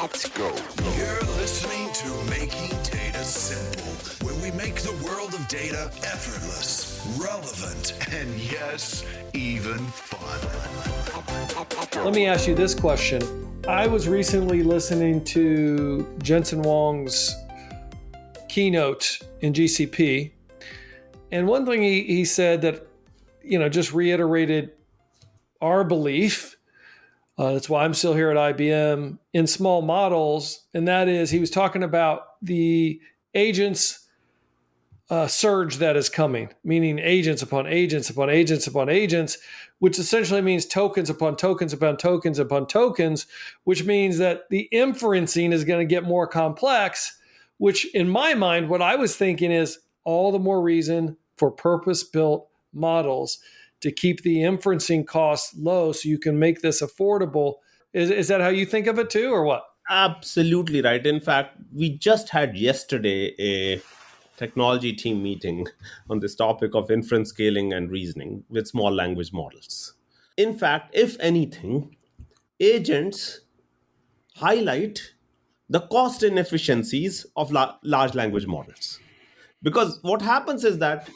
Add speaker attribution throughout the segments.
Speaker 1: Let's go.
Speaker 2: You're listening to Making Data Simple, where we make the world of data effortless, relevant, and yes, even fun.
Speaker 3: Let me ask you this question. I was recently listening to Jensen Huang's keynote in GCP, and one thing he said that, just reiterated our belief, that's why I'm still here at IBM, in small models, and that is he was talking about the agents surge that is coming, meaning agents upon agents upon agents upon agents, which essentially means tokens upon tokens upon tokens upon tokens, which means that the inferencing is going to get more complex, which in my mind, what I was thinking is all the more reason for purpose-built models to keep the inferencing costs low so you can make this affordable. Is that how you think of it too, or what?
Speaker 4: Absolutely right. In fact, we just had yesterday a technology team meeting on this topic of inference scaling and reasoning with small language models. In fact, if anything, agents highlight the cost inefficiencies of large language models. Because what happens is that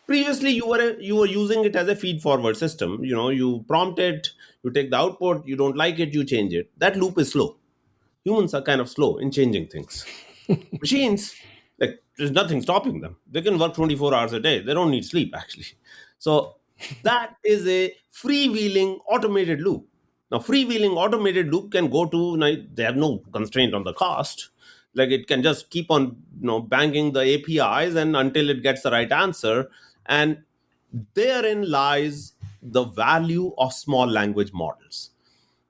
Speaker 4: previously you were using it as a feed forward system. You prompt it, you take the output, you don't like it, you change it. That loop is slow. Humans are kind of slow in changing things. Machines, like, there's nothing stopping them. They can work 24 hours a day. They don't need sleep, actually. So that is a freewheeling automated loop. Now, freewheeling automated loop can go to, they have no constraint on the cost. Like, it can just keep on banging the APIs and until it gets the right answer. And therein lies the value of small language models.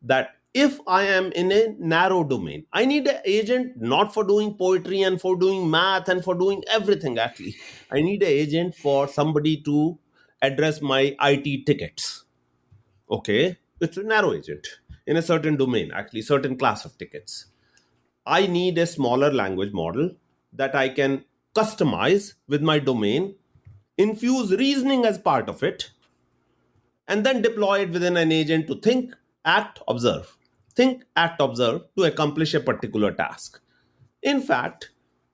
Speaker 4: That if I am in a narrow domain, I need an agent not for doing poetry and for doing math and for doing everything, actually. I need an agent for somebody to address my IT tickets. Okay, it's a narrow agent in a certain domain, actually, certain class of tickets. I need a smaller language model that I can customize with my domain, infuse reasoning as part of it, and then deploy it within an agent to think, act, observe. Think, act, observe to accomplish a particular task. In fact,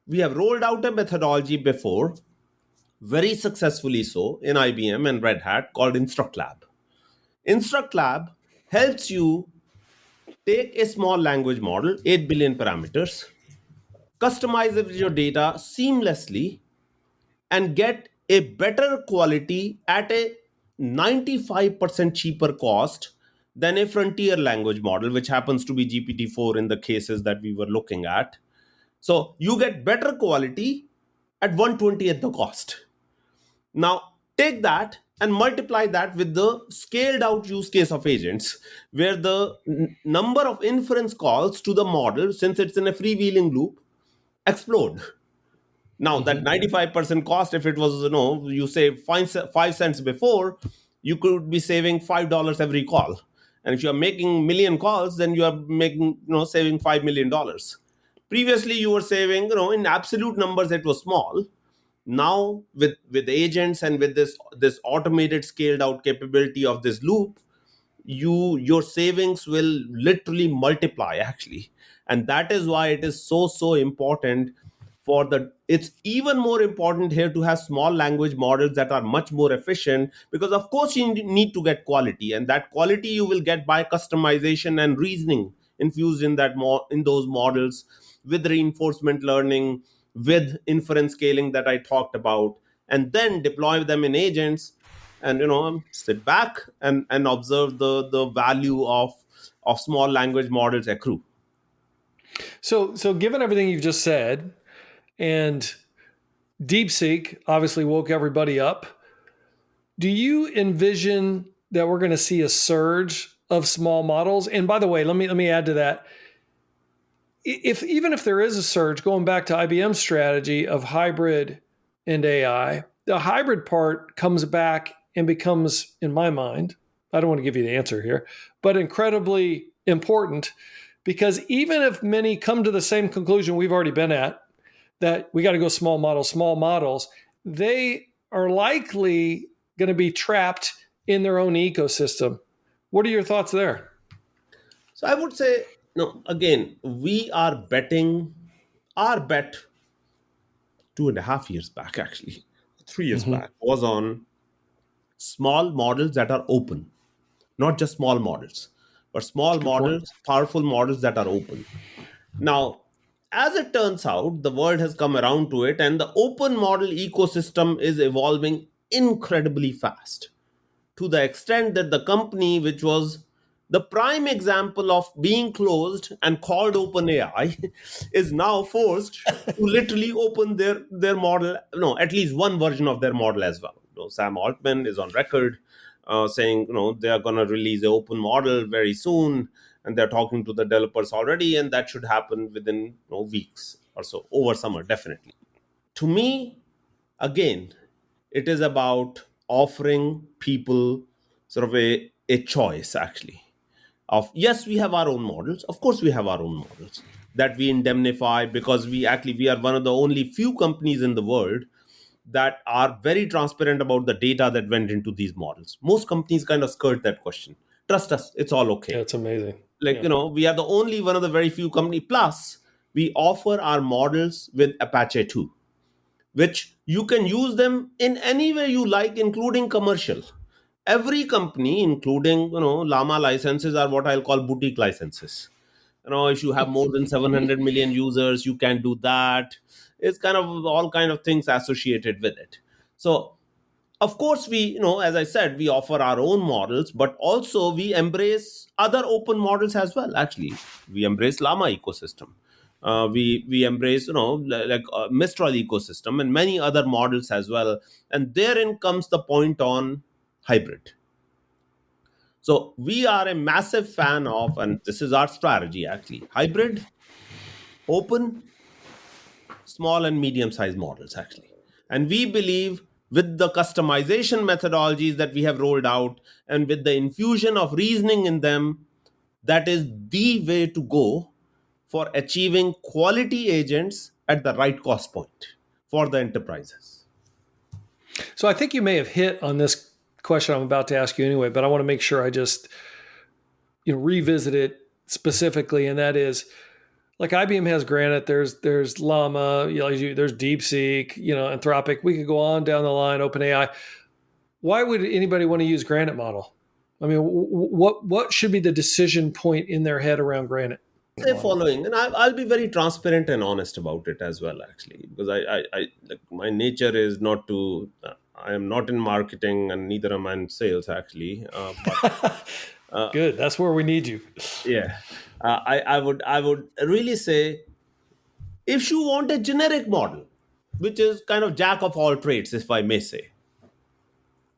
Speaker 4: we have rolled out a methodology before, very successfully so, in IBM and Red Hat, called Instruct Lab. Instruct Lab helps you take a small language model, 8 billion parameters, customize it with your data seamlessly, and get a better quality at a 95% cheaper cost than a frontier language model, which happens to be GPT-4 in the cases that we were looking at. So you get better quality at 1/20th the cost. Now, take that and multiply that with the scaled out use case of agents, where the number of inference calls to the model, since it's in a freewheeling loop, explode. Now, that 95% cost, if it was, you save 5 cents before, you could be saving $5 every call. And if you're making million calls, then you are making, saving $5 million. Previously, you were saving, in absolute numbers, it was small. Now, with agents and with this automated scaled out capability of this loop, your savings will literally multiply, actually. And that is why it is so important it's even more important here to have small language models that are much more efficient, because of course you need to get quality, and that quality you will get by customization and reasoning infused in those models, with reinforcement learning, with inference scaling that I talked about, and then deploy them in agents and sit back and observe the value of small language models accrue.
Speaker 3: So given everything you've just said, and DeepSeek obviously woke everybody up, do you envision that we're going to see a surge of small models? And by the way, let me add to that. Even if there is a surge, going back to IBM's strategy of hybrid and AI, the hybrid part comes back and becomes, in my mind, I don't want to give you the answer here, but incredibly important, because even if many come to the same conclusion we've already been at, that we got to go small models, they are likely going to be trapped in their own ecosystem. What are your thoughts there?
Speaker 4: So I would say No, again, we are betting, our bet 2.5 years back, actually, 3 years
Speaker 3: Hmm.
Speaker 4: back, was on small models that are open, not just small models, but
Speaker 3: That's
Speaker 4: small
Speaker 3: a good point.
Speaker 4: models, powerful models that are open. Now, as it turns out, the world has come around to it, and the open model ecosystem is evolving incredibly fast, to the extent that the company, which was the prime example of being closed and called OpenAI, is now forced to literally open their model, no, at least one version of their model as well. Sam Altman is on record saying, they are going to release an open model very soon, and they're talking to the developers already, and that should happen within weeks or so, over summer, definitely. To me, again, it is about offering people sort of a choice, actually, of yes, we have our own models. Of course we have our own models that we indemnify, because we are one of the only few companies in the world that are very transparent about the data that went into these models. Most companies kind of skirt that question. Trust us, it's all
Speaker 3: Yeah,
Speaker 4: okay.
Speaker 3: it's amazing.
Speaker 4: Like,
Speaker 3: Yeah.
Speaker 4: we are the only one of the very few company. Plus, we offer our models with Apache 2, which you can use them in any way you like, including commercial. Every company, including Llama licenses, are what I'll call boutique licenses. If you have more than 700 million users, you can do that. It's kind of all kind of things associated with it. So of course, we, as I said, we offer our own models, but also we embrace other open models as well. Actually, we embrace Llama ecosystem. We embrace, like Mistral ecosystem and many other models as well. And therein comes the point on hybrid. So we are a massive fan of, and this is our strategy actually, hybrid, open, small and medium sized models actually. And we believe with the customization methodologies that we have rolled out and with the infusion of reasoning in them, that is the way to go for achieving quality agents at the right cost point for the enterprises.
Speaker 3: So I think you may have hit on this question I'm about to ask you anyway, but I want to make sure I just revisit it specifically, and that is, like, IBM has Granite, there's Llama, there's DeepSeek, Anthropic. We could go on down the line, OpenAI. Why would anybody want to use Granite model? I mean, what should be the decision point in their head around Granite
Speaker 4: Say
Speaker 3: model?
Speaker 4: following, and I'll be very transparent and honest about it as well, actually, because I like, my nature is not to. I am not in marketing, and neither am I in sales, actually. But
Speaker 3: Good. That's where we need you.
Speaker 4: yeah, I would really say, if you want a generic model, which is kind of jack of all trades, if I may say,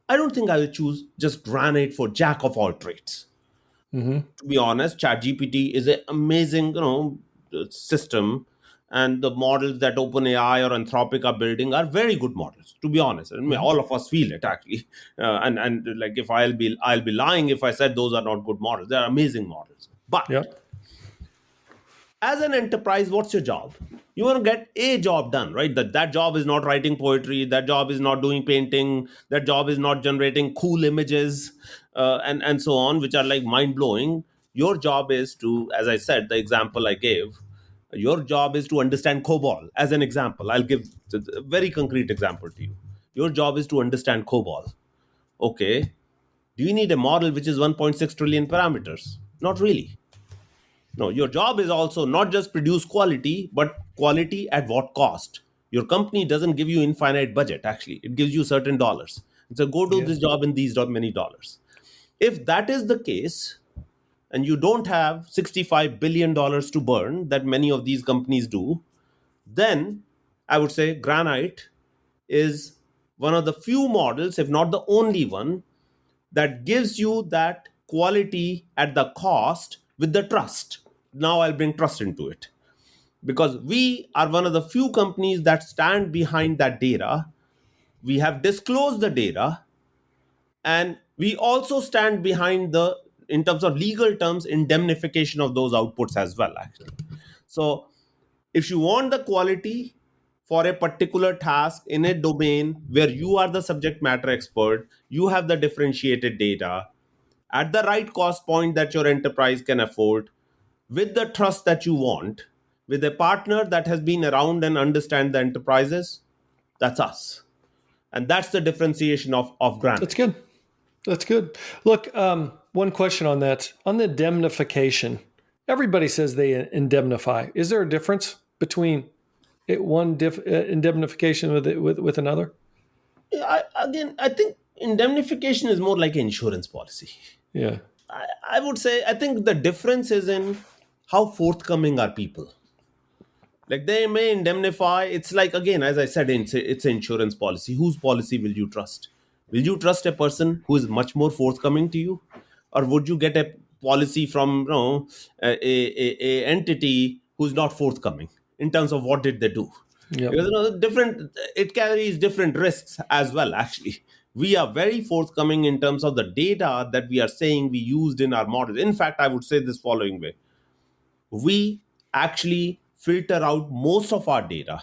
Speaker 4: I don't think I will choose just Granite for jack of all trades.
Speaker 3: Mm-hmm.
Speaker 4: To be honest, ChatGPT is an amazing, system, and the models that OpenAI or Anthropic are building are very good models. To be honest, I mean,
Speaker 3: Mm-hmm.
Speaker 4: all of us feel it actually, and like, if I'll be lying if I said those are not good models. They are amazing models, but
Speaker 3: Yep.
Speaker 4: as an enterprise, what's your job? You want to get a job done, right? That job is not writing poetry, that job is not doing painting, that job is not generating cool images, and so on, which are like mind blowing. Your job is to, as I said, the example I gave, your job is to understand COBOL. As an example, I'll give a very concrete example to you. Your job is to understand COBOL. Okay, do you need a model which is 1.6 trillion parameters? Not really. No, your job is also not just produce quality, but quality at what cost. Your company doesn't give you infinite budget, actually. It gives you certain dollars. It's a go do
Speaker 3: Yeah.
Speaker 4: this job in these many dollars. If that is the case, and you don't have $65 billion to burn that many of these companies do, then I would say Granite is one of the few models, if not the only one, that gives you that quality at the cost with the trust. Now I'll bring trust into it, because we are one of the few companies that stand behind that data. We have disclosed the data, and we also stand behind the, in terms of legal terms, indemnification of those outputs as well, actually. So if you want the quality for a particular task in a domain where you are the subject matter expert, you have the differentiated data at the right cost point that your enterprise can afford, with the trust that you want, with a partner that has been around and understand the enterprises, that's us. And that's the differentiation of
Speaker 3: That's
Speaker 4: Granite.
Speaker 3: good. That's good. Look, one question on that. On the indemnification, everybody says they indemnify. Is there a difference between indemnification with another?
Speaker 4: I think indemnification is more like an insurance policy.
Speaker 3: Yeah.
Speaker 4: I would say, I think the difference is in how forthcoming are people. Like they may indemnify. It's like, again, as I said, it's an insurance policy. Whose policy will you trust? Will you trust a person who is much more forthcoming to you, or would you get a policy from, a entity who's not forthcoming in terms of what did they do?
Speaker 3: Yep.
Speaker 4: Because different, it carries different risks as well. Actually, we are very forthcoming in terms of the data that we are saying we used in our model. In fact, I would say this following way: we actually filter out most of our data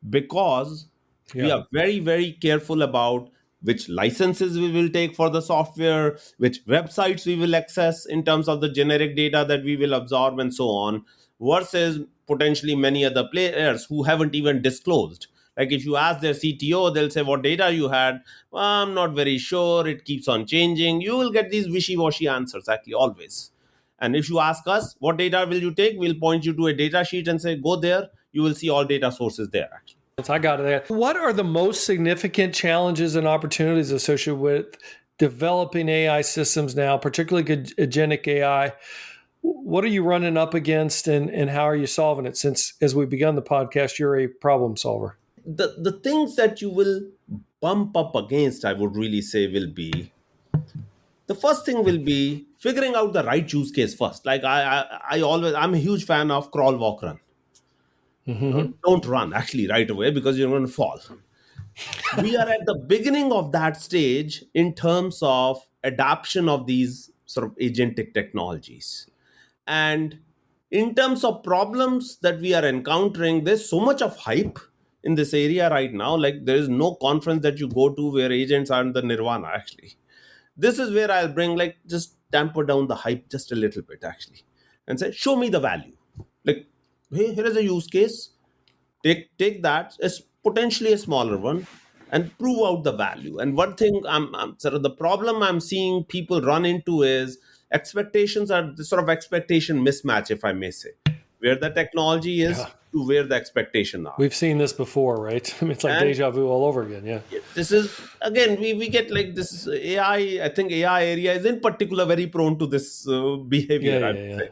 Speaker 4: because we
Speaker 3: Yeah.
Speaker 4: are very, very careful about which licenses we will take for the software, which websites we will access in terms of the generic data that we will absorb, and so on, versus potentially many other players who haven't even disclosed. Like if you ask their CTO, they'll say, "What data you had?" "Well, I'm not very sure. It keeps on changing." You will get these wishy-washy answers, actually, always. And if you ask us, "What data will you take?" we'll point you to a data sheet and say, "Go there." You will see all data sources there, actually.
Speaker 3: I got it. What are the most significant challenges and opportunities associated with developing AI systems now, particularly agentic AI? What are you running up against, and how are you solving it? Since, as we begun the podcast, you're a problem solver.
Speaker 4: The things that you will bump up against, I would really say, will be, the first thing will be figuring out the right use case first. Like I'm a huge fan of crawl, walk, run. Don't run actually right away, because you're going to fall. We are at the beginning of that stage in terms of adoption of these sort of agentic technologies. And in terms of problems that we are encountering, there's so much of hype in this area right now. Like there is no conference that you go to where agents aren't the nirvana, actually. This is where I'll bring, like, just tamper down the hype just a little bit, actually, and say, show me the value. Like, hey, here is a use case. Take that as potentially a smaller one and prove out the value. And one thing I'm sort of, the problem I'm seeing people run into is expectations are the sort of expectation mismatch, if I may say, where the technology is to where the expectation are.
Speaker 3: We've seen this before, right? I mean, it's like
Speaker 4: And
Speaker 3: deja vu all over again. Yeah.
Speaker 4: this is, again, we get like this AI. I think AI area is in particular very prone to this behavior, I would say.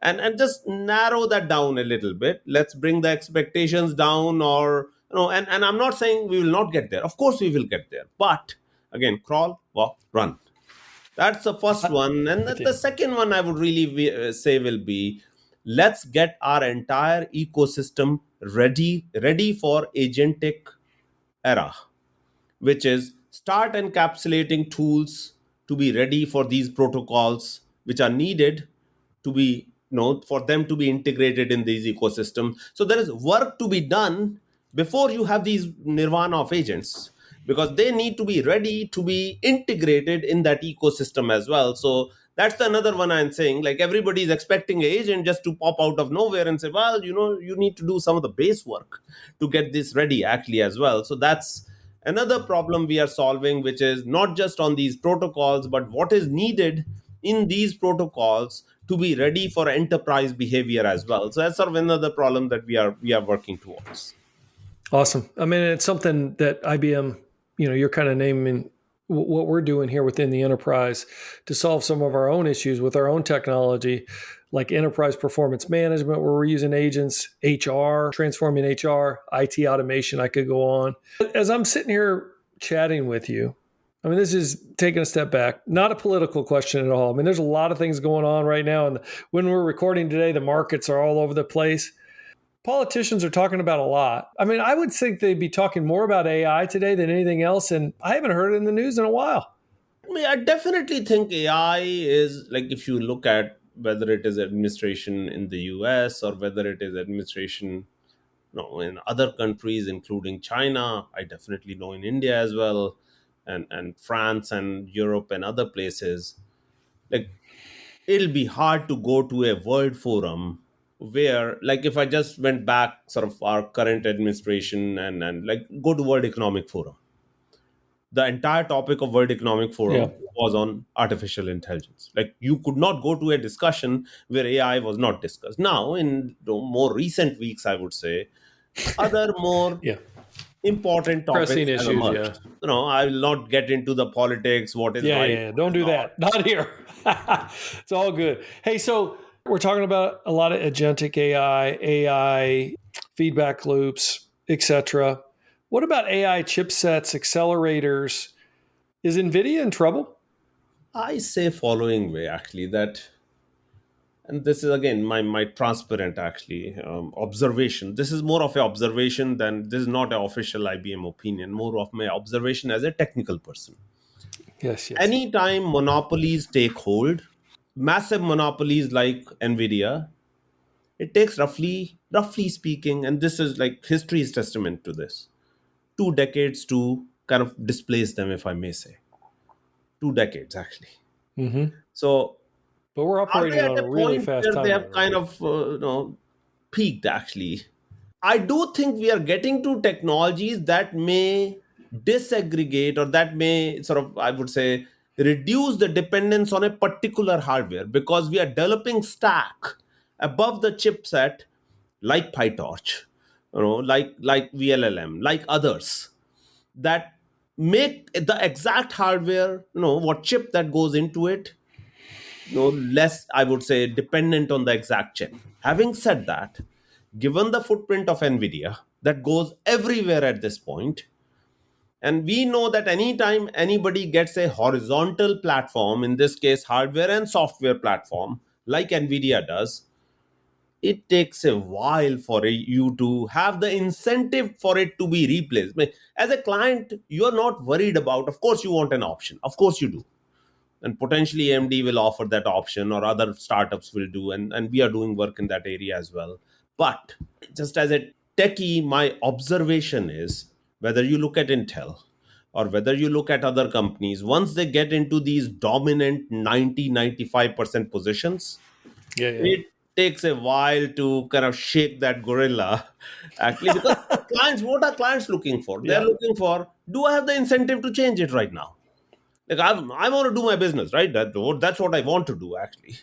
Speaker 4: And just narrow that down a little bit. Let's bring the expectations down, or and I'm not saying we will not get there. Of course we will get there. But again, crawl, walk, run. That's the first one. And the second one I would really say will be, let's get our entire ecosystem ready for agentic era, which is start encapsulating tools to be ready for these protocols which are needed to be, for them to be integrated in these ecosystems. So there is work to be done before you have these nirvana of agents, because they need to be ready to be integrated in that ecosystem as well. So that's another one I'm saying. Like everybody is expecting an agent just to pop out of nowhere and say, well, you need to do some of the base work to get this ready, actually, as well. So that's another problem we are solving, which is not just on these protocols, but what is needed in these protocols to be ready for enterprise behavior as well. So that's sort of another problem that we are working towards.
Speaker 3: Awesome. I mean, it's something that IBM, you're kind of naming what we're doing here within the enterprise to solve some of our own issues with our own technology, like enterprise performance management, where we're using agents, HR, transforming HR, IT automation. I could go on. As I'm sitting here chatting with you, I mean, this is taking a step back, not a political question at all. I mean, there's a lot of things going on right now. And when we're recording today, the markets are all over the place. Politicians are talking about a lot. I mean, I would think they'd be talking more about AI today than anything else. And I haven't heard it in the news in a while.
Speaker 4: I mean, I definitely think AI is, like, if you look at whether it is administration in the US or whether it is administration in other countries, including China, I definitely know in India as well, and France and Europe and other places, like it'll be hard to go to a world forum where, like, if I just went back sort of our current administration and like go to World Economic Forum, the entire topic of World Economic
Speaker 3: Yeah.
Speaker 4: Forum was on artificial intelligence. Like, you could not go to a discussion where AI was not discussed. Now, in the more recent weeks, I would say, other more
Speaker 3: Yeah.
Speaker 4: important
Speaker 3: Pressing
Speaker 4: topics have
Speaker 3: issues. Yeah.
Speaker 4: emerged. I will not get into the politics, what is
Speaker 3: Yeah.
Speaker 4: right,
Speaker 3: Yeah.
Speaker 4: what
Speaker 3: Don't
Speaker 4: is
Speaker 3: do
Speaker 4: not.
Speaker 3: that. Not here. It's all good. Hey, so we're talking about a lot of agentic AI feedback loops, etc. What about AI chipsets, accelerators? Is NVIDIA in trouble?
Speaker 4: I say following way, actually, that, and this is again my transparent, actually, observation. This is more of an observation than, this is not an official IBM opinion, more of my observation as a technical person.
Speaker 3: Yes. Yes.
Speaker 4: Anytime monopolies take hold, massive monopolies like Nvidia, it takes roughly speaking, and this is like history is testament to this, 2 decades to kind of displace them, if I may say. 2 decades, actually.
Speaker 3: Mm-hmm.
Speaker 4: So
Speaker 3: But we're
Speaker 4: are they
Speaker 3: operating
Speaker 4: at
Speaker 3: on
Speaker 4: a
Speaker 3: a really
Speaker 4: point
Speaker 3: fast
Speaker 4: where they
Speaker 3: timeline
Speaker 4: have
Speaker 3: right
Speaker 4: kind
Speaker 3: now.
Speaker 4: of peaked, actually? I do think we are getting to technologies that may disaggregate, or that may sort of, I would say, reduce the dependence on a particular hardware, because we are developing stack above the chipset, like PyTorch, like VLLM, like others, that make the exact hardware, what chip that goes into it, less, I would say, dependent on the exact chip. Having said that, given the footprint of Nvidia that goes everywhere at this point, and we know that anytime anybody gets a horizontal platform, in this case hardware and software platform, like Nvidia does, it takes a while for you to have the incentive for it to be replaced. I mean, as a client, you're not worried about, of course you want an option, of course you do, and potentially AMD will offer that option, or other startups will do, and we are doing work in that area as well. But just as a techie, my observation is, whether you look at Intel or whether you look at other companies, once they get into these dominant 90-95% positions,
Speaker 3: Yeah. Yeah.
Speaker 4: it takes a while to kind of shake that gorilla, actually, because clients, what are clients looking for? They're
Speaker 3: Yeah.
Speaker 4: looking for, do I have the incentive to change it right now? Like, I want to do my business, right? That's what I want to do, actually.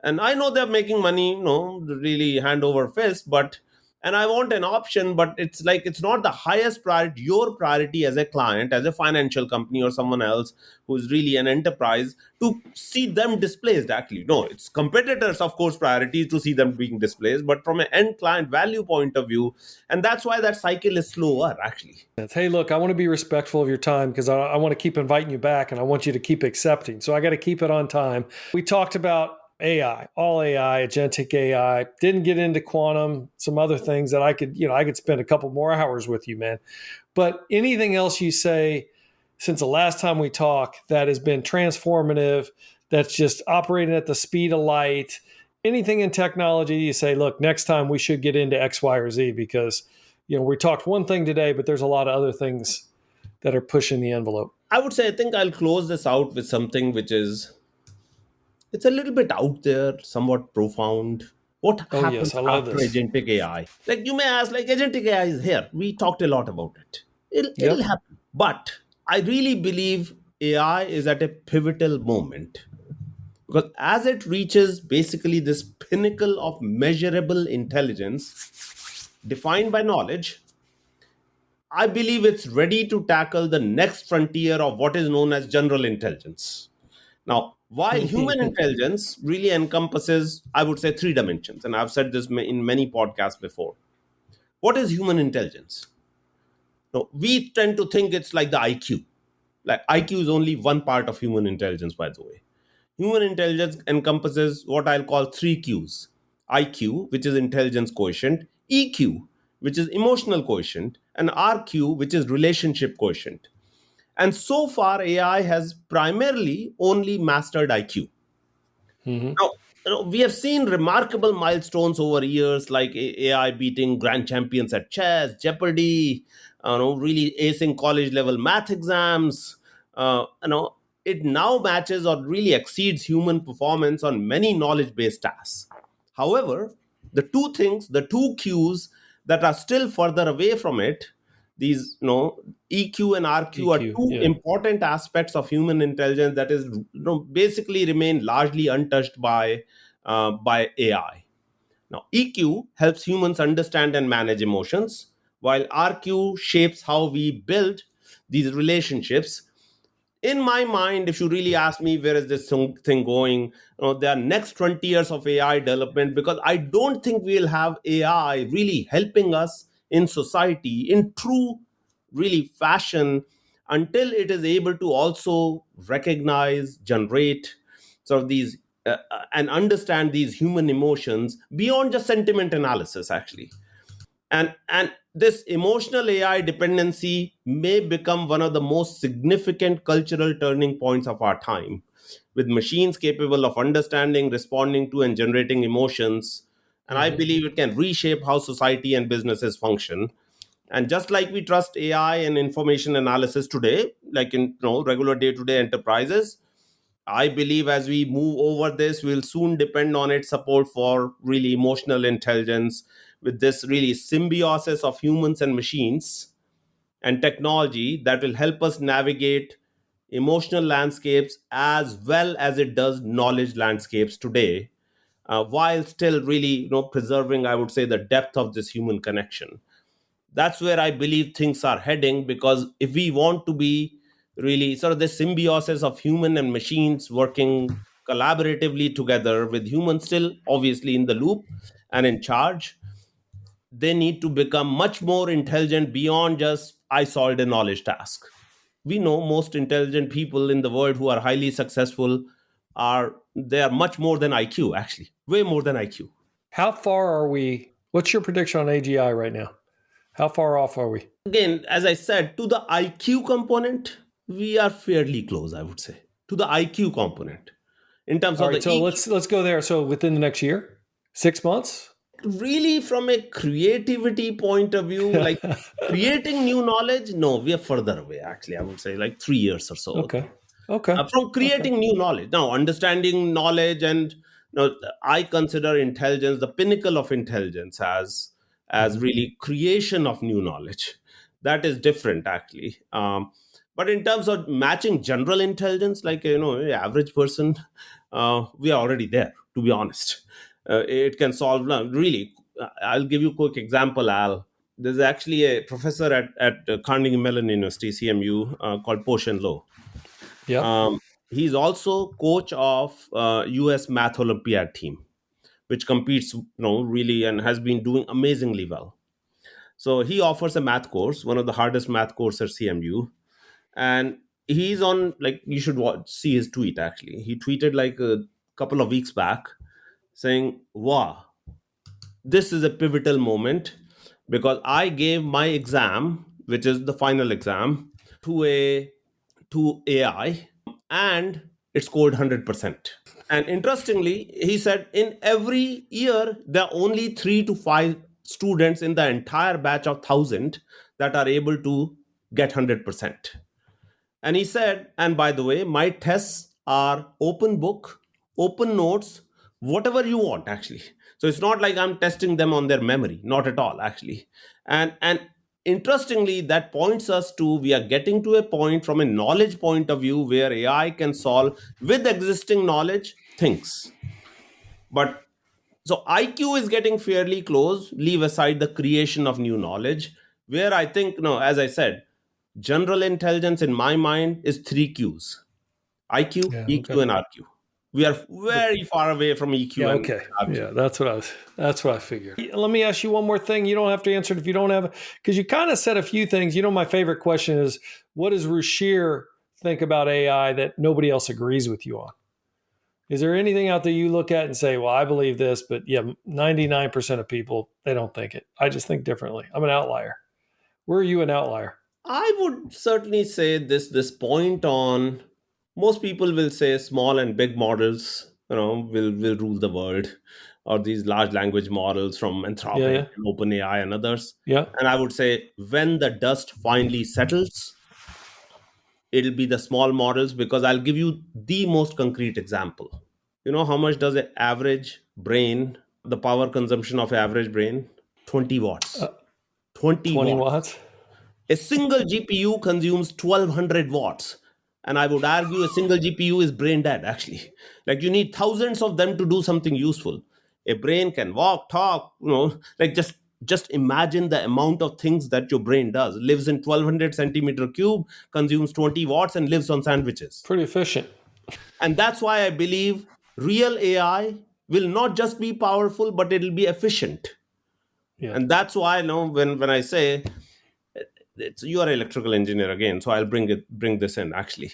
Speaker 4: And I know they're making money, really hand over fist, but, and I want an option, but it's like, it's not the highest priority. Your priority as a client, as a financial company or someone else who's really an enterprise, to see them displaced, actually. No, it's competitors, of course, priority to see them being displaced, but from an end client value point of view, and that's why that cycle is slower, actually.
Speaker 3: Hey, look, I want to be respectful of your time because I want to keep inviting you back and I want you to keep accepting. So I got to keep it on time. We talked about AI, all AI, agentic AI, didn't get into quantum, some other things that I could spend a couple more hours with you, man. But anything else you say since the last time we talked that has been transformative, that's just operating at the speed of light, anything in technology you say, look, next time we should get into X, Y, or Z because we talked one thing today, but there's a lot of other things that are pushing the envelope.
Speaker 4: I would say, I think I'll close this out with something which is, it's a little bit out there, somewhat profound. What
Speaker 3: Oh, yes,
Speaker 4: happens
Speaker 3: I love
Speaker 4: after
Speaker 3: this.
Speaker 4: agentic AI? Like, you may ask, like, agentic AI is here. We talked a lot about it. It'll
Speaker 3: Yep.
Speaker 4: happen. But I really believe AI is at a pivotal moment, because as it reaches basically this pinnacle of measurable intelligence defined by knowledge, I believe it's ready to tackle the next frontier of what is known as general intelligence. Now, while human intelligence really encompasses, I would say, three dimensions, and I've said this in many podcasts before. What is human intelligence? Now, we tend to think it's like the IQ. Like, IQ is only one part of human intelligence, by the way. Human intelligence encompasses what I'll call three Qs: IQ, which is intelligence quotient, EQ, which is emotional quotient, and RQ, which is relationship quotient. And so far, AI has primarily only mastered IQ.
Speaker 3: Mm-hmm.
Speaker 4: Now, we have seen remarkable milestones over years, like AI beating grand champions at chess, Jeopardy, really acing college level math exams, it now matches or really exceeds human performance on many knowledge based tasks. However, the two cues that are still further away from it, these, EQ and RQ are
Speaker 3: EQ,
Speaker 4: two
Speaker 3: yeah.
Speaker 4: important aspects of human intelligence that is, basically remain largely untouched by AI. Now, EQ helps humans understand and manage emotions, while RQ shapes how we build these relationships. In my mind, if you really ask me where is this thing going, there are next 20 years of AI development, because I don't think we'll have AI really helping us in society in true really fashion until it is able to also recognize, generate sort of these and understand these human emotions beyond just sentiment analysis, actually. And this emotional AI dependency may become one of the most significant cultural turning points of our time, with machines capable of understanding, responding to, and generating emotions. And I believe it can reshape how society and businesses function. And just like we trust AI and information analysis today, like in regular day-to-day enterprises, I believe as we move over this, we'll soon depend on its support for really emotional intelligence, with this really symbiosis of humans and machines and technology that will help us navigate emotional landscapes as well as it does knowledge landscapes today, while still really preserving, I would say, the depth of this human connection. That's where I believe things are heading, because if we want to be really sort of the symbiosis of human and machines working collaboratively together, with humans still obviously in the loop and in charge, they need to become much more intelligent beyond just I solved a knowledge task. We know most intelligent people in the world who are highly successful are they are much more than IQ, actually, way more than IQ.
Speaker 3: How far are we? What's your prediction on AGI right now? How far off are we?
Speaker 4: Again, as I said, to the IQ component, we are fairly close, I would say, to the IQ component. In terms
Speaker 3: All
Speaker 4: of
Speaker 3: right,
Speaker 4: the
Speaker 3: so
Speaker 4: EQ,
Speaker 3: let's go there. So within the next year, 6 months.
Speaker 4: really from a creativity point of view, like creating new knowledge, no, we are further away, actually, I would say like 3 years or so.
Speaker 3: Okay. Okay.
Speaker 4: From
Speaker 3: Okay.
Speaker 4: creating new knowledge. Now, understanding knowledge and I consider intelligence the pinnacle of intelligence as really creation of new knowledge. That is different, actually. But in terms of matching general intelligence, like average person, we are already there. To be honest, it can solve really. I'll give you a quick example, Al. There's actually a professor at Carnegie Mellon University, CMU, called Poshan Low.
Speaker 3: Yeah.
Speaker 4: He's also coach of US Math Olympiad team, which competes, really, and has been doing amazingly well. So he offers a math course, one of the hardest math courses at CMU, and he's on, like, you should see his tweet. Actually, he tweeted like a couple of weeks back saying, "Wow, this is a pivotal moment because I gave my exam, which is the final exam, to AI, and it scored 100%." And interestingly, he said in every year, there are only 3 to 5 students in the entire batch of 1,000 that are able to get 100%. And he said, and by the way, my tests are open book, open notes, whatever you want, actually. So it's not like I'm testing them on their memory, not at all, actually. And interestingly, that points us to we are getting to a point from a knowledge point of view where AI can solve with existing knowledge things. But so IQ is getting fairly close, leave aside the creation of new knowledge, where I think, as I said, general intelligence in my mind is 3 Qs: IQ,
Speaker 3: Yeah.
Speaker 4: EQ,
Speaker 3: Okay.
Speaker 4: and RQ. We are very far away from EQ
Speaker 3: Yeah.
Speaker 4: and
Speaker 3: Okay.
Speaker 4: RQ.
Speaker 3: Yeah. That's what I figured. Let me ask you one more thing. You don't have to answer it if you don't have, because you kind of said a few things. My favorite question is, what does Ruchir think about AI that nobody else agrees with you on? Is there anything out there you look at and say, well, I believe this, but yeah, 99% of people, they don't think it. I just think differently. I'm an outlier. Where are you an outlier?
Speaker 4: I would certainly say this point on most people will say small and big models, will rule the world, or these large language models from
Speaker 3: Yeah.
Speaker 4: Anthropic
Speaker 3: Yeah.
Speaker 4: and OpenAI and others.
Speaker 3: Yeah.
Speaker 4: And I would say when the dust finally settles, it'll be the small models, because I'll give you the most concrete example. You know how much does an average brain, the power consumption of average brain? 20 watts. 20
Speaker 3: 20
Speaker 4: watts.
Speaker 3: watts.
Speaker 4: A single GPU consumes 1200 watts. And I would argue a single GPU is brain dead, actually. Like, you need thousands of them to do something useful. A brain can walk, talk, like just imagine the amount of things that your brain does. Lives in 1200 centimeter cube, consumes 20 watts, and lives on sandwiches.
Speaker 3: Pretty efficient.
Speaker 4: And that's why I believe real AI will not just be powerful, but it'll be efficient.
Speaker 3: Yeah.
Speaker 4: And that's why, when I say, you are an electrical engineer again, so I'll bring this in, actually.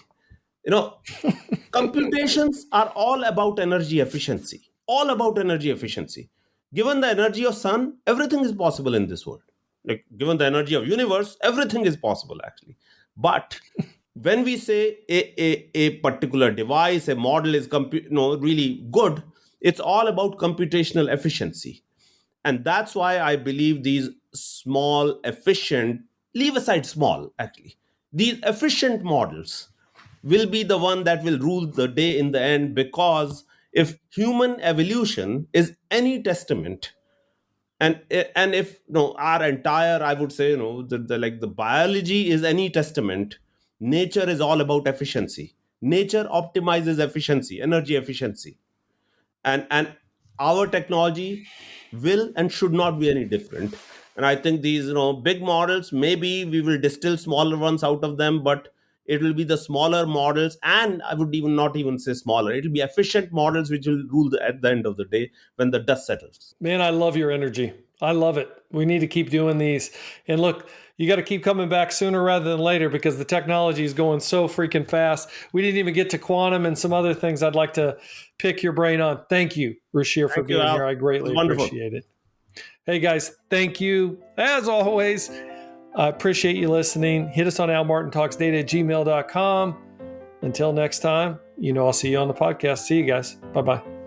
Speaker 4: Computations are all about energy efficiency. All about energy efficiency. Given the energy of sun, everything is possible in this world. Like, given the energy of universe, everything is possible, actually. But when we say a particular device, a model is really good, it's all about computational efficiency. And that's why I believe these small, efficient, leave aside small, actually, these efficient models will be the one that will rule the day in the end. Because if human evolution is any testament, and if our entire, I would say, the biology is any testament, nature is all about efficiency. Nature optimizes efficiency, energy efficiency. And our technology will and should not be any different. And I think these big models, maybe we will distill smaller ones out of them, but it will be the smaller models, and I would not even say smaller, it will be efficient models which will rule at the end of the day, when the dust settles.
Speaker 3: Man, I love your energy. I love it. We need to keep doing these. And look, you got to keep coming back sooner rather than later, because the technology is going so freaking fast. We didn't even get to quantum and some other things I'd like to pick your brain on. Thank you, Ruchir, for being here. I greatly appreciate it. Hey, guys, thank you. As always, I appreciate you listening. Hit us on almartintalksdata@gmail.com. Until next time, I'll see you on the podcast. See you guys. Bye-bye.